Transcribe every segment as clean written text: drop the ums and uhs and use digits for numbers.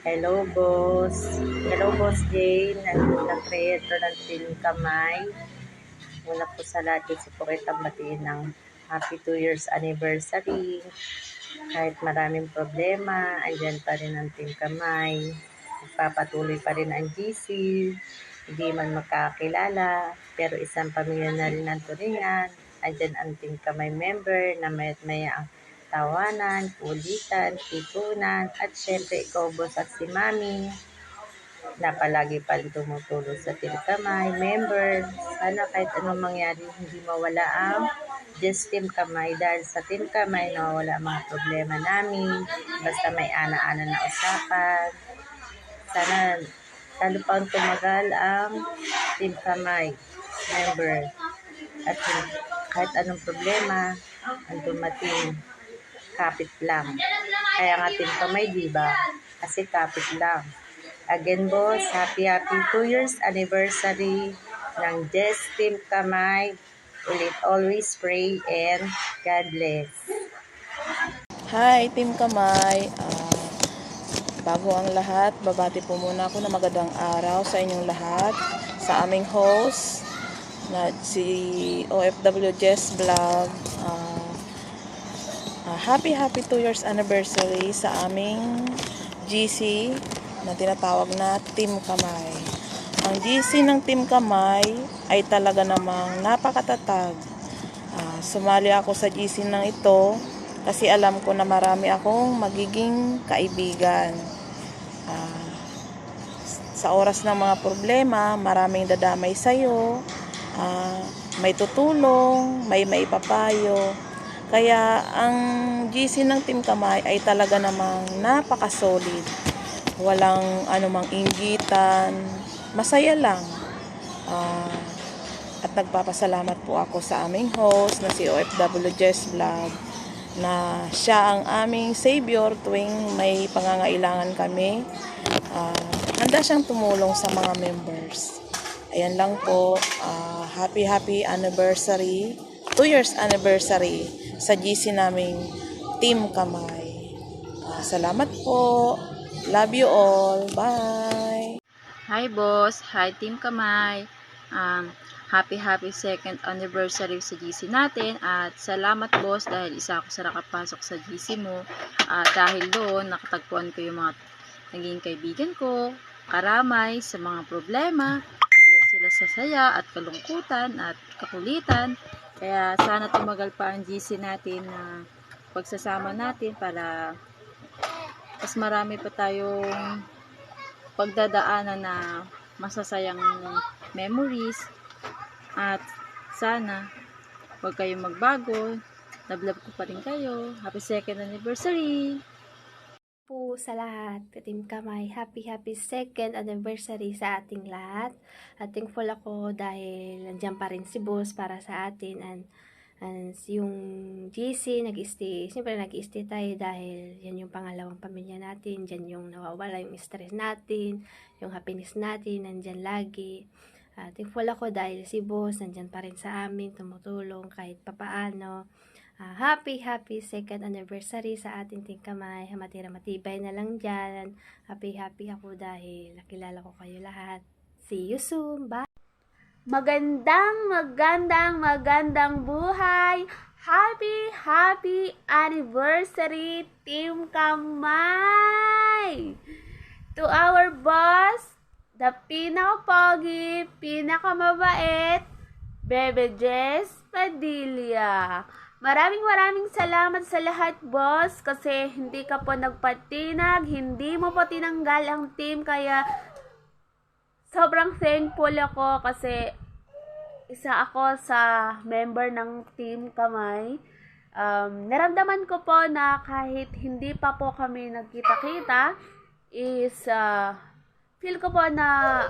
Hello, boss. Hello, boss Jane. Nag-creator ng Team Kamay. Una po sa lahat, gusto po kitang batiin ng happy 2 years anniversary. Kahit maraming problema, andyan pa rin ang Team Kamay. Magpapatuloy pa rin ang GC. Hindi man magkakilala, pero isang pamilya na rin ang turingan. Andyan ang Team Kamay member na maya't maya ang tawanan, kulitan, titunan, at syempre ikaw boss at si Mami na palagi pa rin tumutulong sa Team Kamay member. Sana kahit anong mangyari, hindi mawala ang Just Team Kamay dahil sa Team Kamay nawawala ang mga problema namin. Basta may ana-ana na usapan. Sana lalo pang tumagal ang Team Kamay member. At kahit anong problema, ang dumating, kapit lang. Kaya nga Team Kamay, di ba? Kasi kapit lang. Again, boss, happy 2 years anniversary ng Just Team Kamay. Ulit, always pray and God bless. Hi, Team Kamay. Bago ang lahat, babati po muna ako na magandang araw sa inyong lahat. Sa aming host, na si OFW Jess Vlog. Happy 2 years anniversary sa aming GC na tinatawag na Team Kamay. Ang GC ng Team Kamay ay talaga namang napakatatag. Sumali ako sa GC ng ito kasi alam ko na marami akong magiging kaibigan. Sa oras ng mga problema, maraming dadamay sa'yo, may tutulong, may maipapayo. Kaya ang GC ng Team Kamay ay talaga namang napaka-solid. Walang anumang inggitan, masaya lang. At nagpapasalamat po ako sa aming host na si OFW Jess Vlog na siya ang aming savior tuwing may pangangailangan kami. Handa siyang tumulong sa mga members. Ayan lang po. Happy anniversary, 2 years anniversary sa GC naming Team Kamay. Salamat po. Love you all. Bye. Hi boss, hi Team Kamay. Happy second anniversary sa GC natin at salamat boss dahil isa ako sa nakapasok sa GC mo at dahil doon nakatagpuan ko yung mga naging kaibigan ko, karamay sa mga problema, nandiyan sila sa saya at kalungkutan at kakulitan. Kaya sana tumagal pa ang GC natin na pagsasama natin para mas marami pa tayong pagdadaanan na masasayang memories at sana huwag kayong magbago. Love ko pa rin kayo. Happy second anniversary! Po sa lahat, Team Kamay, happy second anniversary sa ating lahat. At thankful ako dahil nandiyan pa rin si boss para sa atin and yung GC siyempre nag-stay tayo dahil yan yung pangalawang pamilya natin, dyan yung nawawala yung stress natin, yung happiness natin, nandyan lagi. Thankful ako dahil si boss nandyan pa rin sa amin, tumutulong kahit papaano. Happy second anniversary sa ating Team Kamay. Matibay na lang dyan. Happy ako dahil nakilala ko kayo lahat. See you soon. Bye! Magandang buhay! Happy anniversary, Team Kamay! To our boss, the pinaka-pogi, pinaka-mabait, Bebe Jess Padilla. Maraming salamat sa lahat, boss, kasi hindi ka po nagpatinag, hindi mo po tinanggal ang team, kaya sobrang thankful ako kasi isa ako sa member ng Team Kamay. Naramdaman ko po na kahit hindi pa po kami nagkita-kita is feel ko po na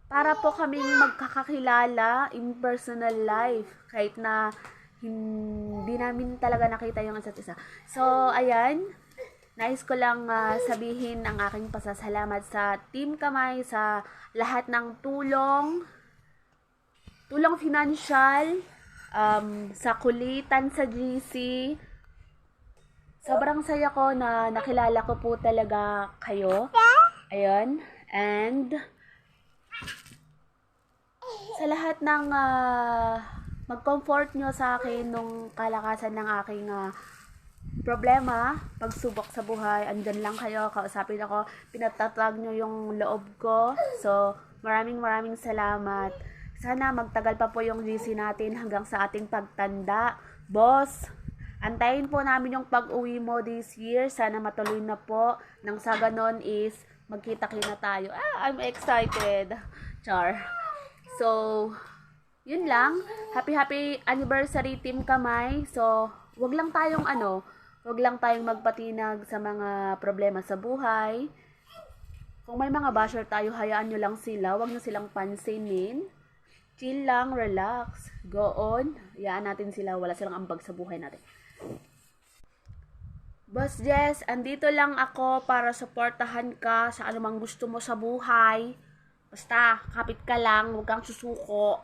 para po kaming magkakakilala in personal life kahit na hindi namin talaga nakita yung isa't isa. So, ayan. Nais ko lang sabihin ang aking pasasalamat sa Team Kamay sa lahat ng tulong financial, sa kulitan sa GC, sobrang saya ko na nakilala ko po talaga kayo. Ayun. And sa lahat ng mag-comfort nyo sa akin nung kalakasan ng aking problema, pagsubok sa buhay, andyan lang kayo, kausapin ako, pinatatag nyo yung loob ko. So, maraming salamat. Sana magtagal pa po yung GC natin hanggang sa ating pagtanda. Boss, antayin po namin yung pag-uwi mo this year. Sana matuloy na po. Nang sa ganon is magkita-kita tayo. I'm excited. Char. So, yun lang. Happy anniversary Team Kamay. So, wag lang tayong magpatinag sa mga problema sa buhay. Kung may mga basher tayo, hayaan nyo lang sila. Wag nyo silang pansinin. Chill lang, relax, go on. Hayaan natin sila, wala silang ambag sa buhay natin. Boss Jess, andito lang ako para suportahan ka sa anumang gusto mo sa buhay. Basta, kapit ka lang, huwag kang susuko.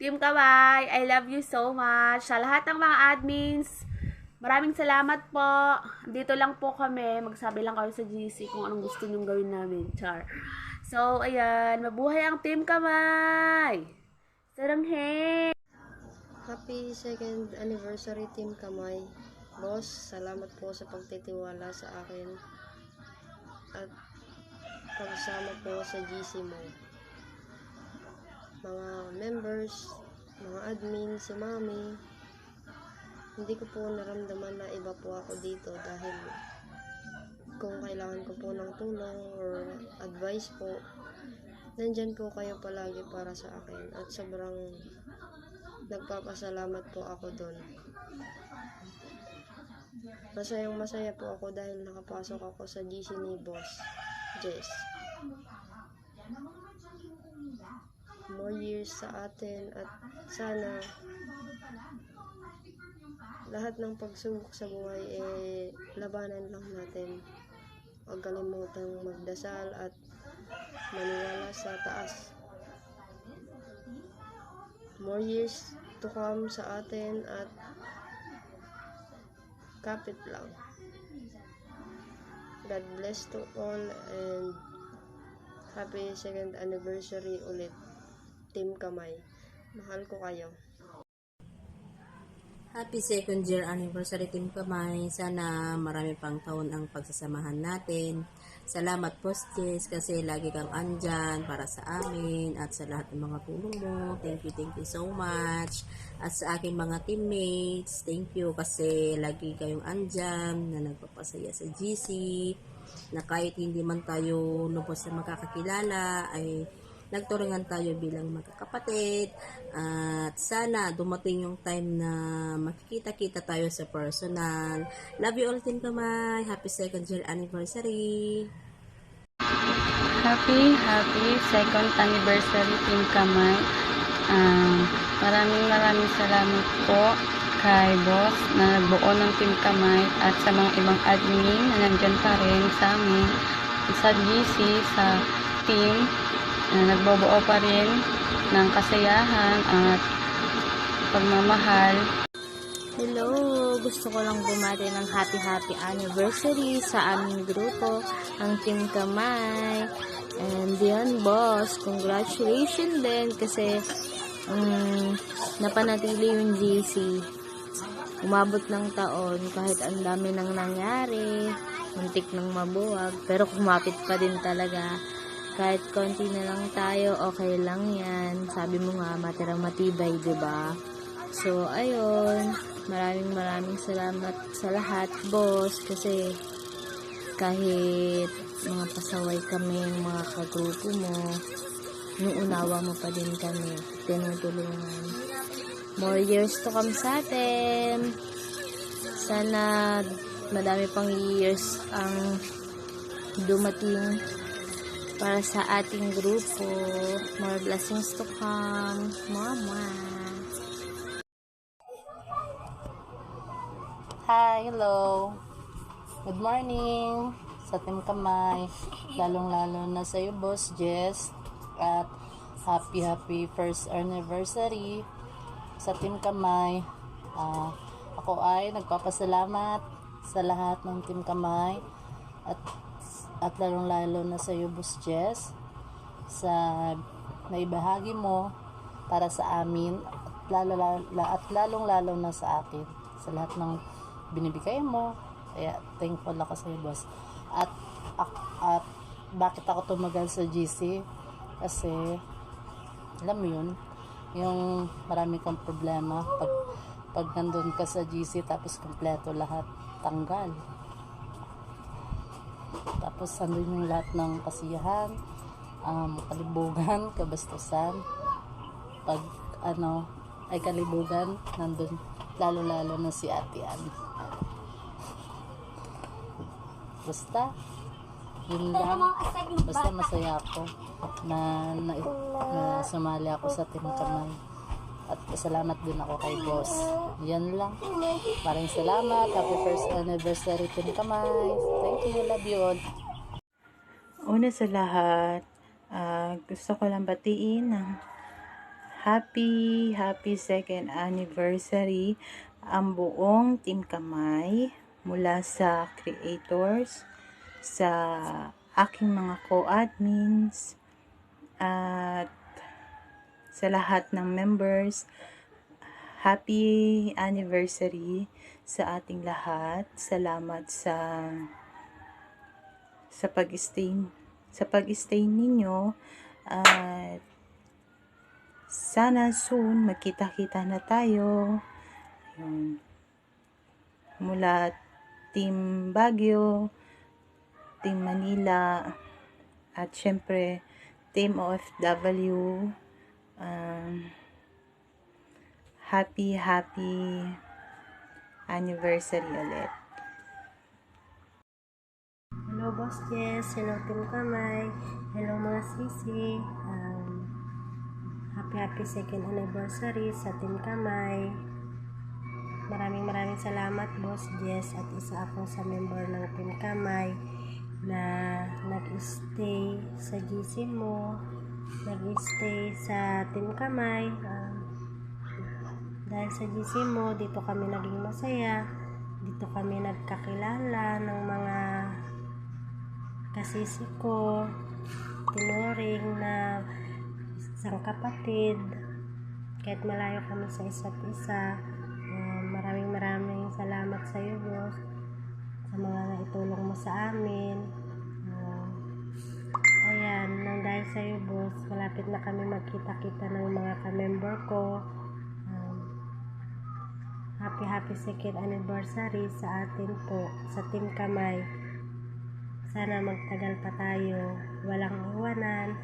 Team Kamay, I love you so much. Sa lahat ng mga admins, maraming salamat po. Dito lang po kami. Magsabi lang kayo sa GC kung anong gusto nyong gawin namin. Char. So, ayan. Mabuhay ang Team Kamay! Saranghe! Happy 2nd anniversary Team Kamay. Boss, salamat po sa pagtitiwala sa akin at pagsama po sa GC mo. Mga members, mga admin, si Mami, hindi ko po naramdaman na iba po ako dito dahil kung kailangan ko po ng tulong or advice po, nandyan po kayo palagi para sa akin at sobrang nagpapasalamat po ako doon. Masaya po ako dahil nakapasok ako sa GC ni Boss Jess. More years sa atin at sana lahat ng pagsubok sa buhay labanan lang natin. Huwag kalimutang magdasal at maniwala sa taas. More years to come sa atin at kapit lang. God bless to all and happy 2nd anniversary ulit Team Kamay. Mahal ko kayo. Happy 2nd year anniversary Team Kamay. Sana marami pang taon ang pagsasamahan natin. Salamat Boss Jess kasi lagi kang andyan para sa amin at sa lahat ng mga tulong mo. Thank you so much. At sa aking mga teammates, thank you kasi lagi kayong andyan na nagpapasaya sa GC. Na kahit hindi man tayo lubos na makakakilala ay nagturingan tayo bilang magkakapatid at sana dumating yung time na makikita-kita tayo sa personal. Love you all Team Kamay. Happy 2nd year anniversary. Happy 2nd anniversary Team Kamay. Maraming salamat po kay Boss na nagbuo ng Team Kamay at sa mga ibang admin na nandyan pa rin sa amin sa GC, sa team na nagbobuo pa rin ng kasayahan at pagmamahal. Hello! Gusto ko lang bumati ng happy anniversary sa aming grupo, ang Team Kamay. And yan, boss, congratulations din kasi napanatili yung GC. Umabot ng taon kahit ang dami nang nangyari, muntik nang mabuwag, pero kumapit pa din talaga. Kahit konti na lang tayo, okay lang yan. Sabi mo nga, matirang matibay, diba? So, ayun. Maraming salamat sa lahat, boss. Kasi, kahit mga pasaway kami, mga kagrupo mo, inuunawa mo pa din kami. Tinutulungan. More years to come sa atin. Sana, madami pang years ang dumating para sa ating grupo. More blessings to come. Mama. Hi, hello. Good morning sa Team Kamay. Lalong-lalo na sa iyo, Boss Jess. At happy first anniversary sa Team Kamay. Ako ay nagpapasalamat sa lahat ng Team Kamay at lalong-lalo na sa iyo, Boss Jess, sa naibahagi mo para sa amin at lalong-lalo na sa akin, sa lahat ng binibigay mo. Kaya thankful ako sa iyo, Boss. At bakit ako tumagal sa GC? Kasi alam mo yun, yung marami kang problema pag nandun ka sa GC tapos kompleto lahat, tanggal. Tapos nandun yung lahat ng kasiyahan, kalibugan, kabastusan. Pag ay kalibugan, nandun lalo-lalo na si Ate Ann. Basta yun lang, basta masaya ako na sumali ako sa Team Kamay. At salamat din ako kay Boss. Yan lang. Maraming salamat. Happy first anniversary, Team Kamay. Thank you. Love you all. Una sa lahat, gusto ko lang batiin ng happy second anniversary ang buong Team Kamay, mula sa creators, sa aking mga co-admins, at sa lahat ng members. Happy anniversary sa ating lahat. Salamat sa pag-stay ninyo, at sana soon magkita-kita na tayo. Yun. Mula Team Baguio, Team Manila, at syempre Team OFW. Happy anniversary ulit. Hello, Boss Jess. Hello, Team Kamay. Hello, mga sisi. Happy second anniversary sa Team Kamay. Maraming salamat, Boss Jess, at isa ako sa member ng Team Kamay na nag-stay sa GC mo, nag-stay sa Team Kamay. Dahil sa GC mo, dito kami naging masaya, dito kami nagkakilala ng mga kasisi ko, tinuring na isang kapatid, kahit malayo kami sa isa't isa. Maraming salamat sa iyo, Boss, sa mga naitulong mo sa amin. Ayan, nang dahil sa iyo, Boss, malapit na kami magkita-kita ng mga ka-member ko. Happy second anniversary sa atin po, sa Team Kamay. Sana magtagal pa tayo, walang iwanan.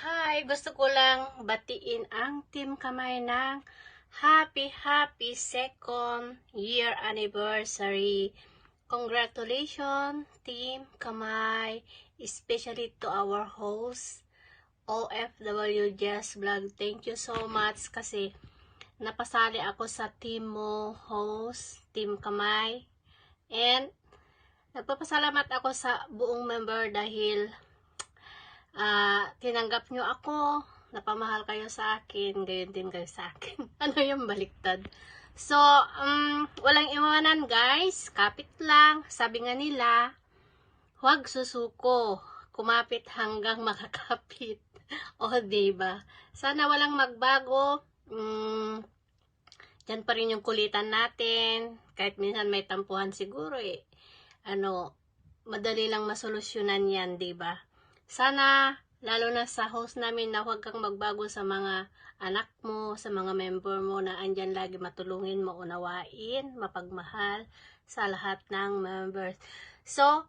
Hi, gusto ko lang batiin ang Team Kamay ng happy second year anniversary. Congratulations, Team Kamay, especially to our host, OFW Jess Vlog. Thank you so much kasi napasali ako sa team mo, host, Team Kamay. And nagpapasalamat ako sa buong member dahil tinanggap nyo ako, napamahal kayo sa akin, gayon din kayo sa akin. Ano yung baliktad? So, walang iwanan, guys. Kapit lang. Sabi nga nila, huwag susuko, kumapit hanggang makakapit. O, diba? Sana walang magbago. Yan pa rin yung kulitan natin. Kahit minsan may tampuhan siguro madali lang masolusyonan yan, diba? Sana, lalo na sa host namin, na huwag kang magbago sa mga anak mo, sa mga member mo na andyan lagi matulungin mo, unawain, mapagmahal sa lahat ng members. So,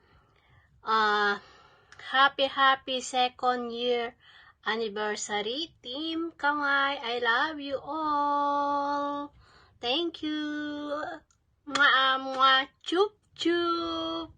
happy second year anniversary, Team Kamay. I love you all. Thank you. Chup chup.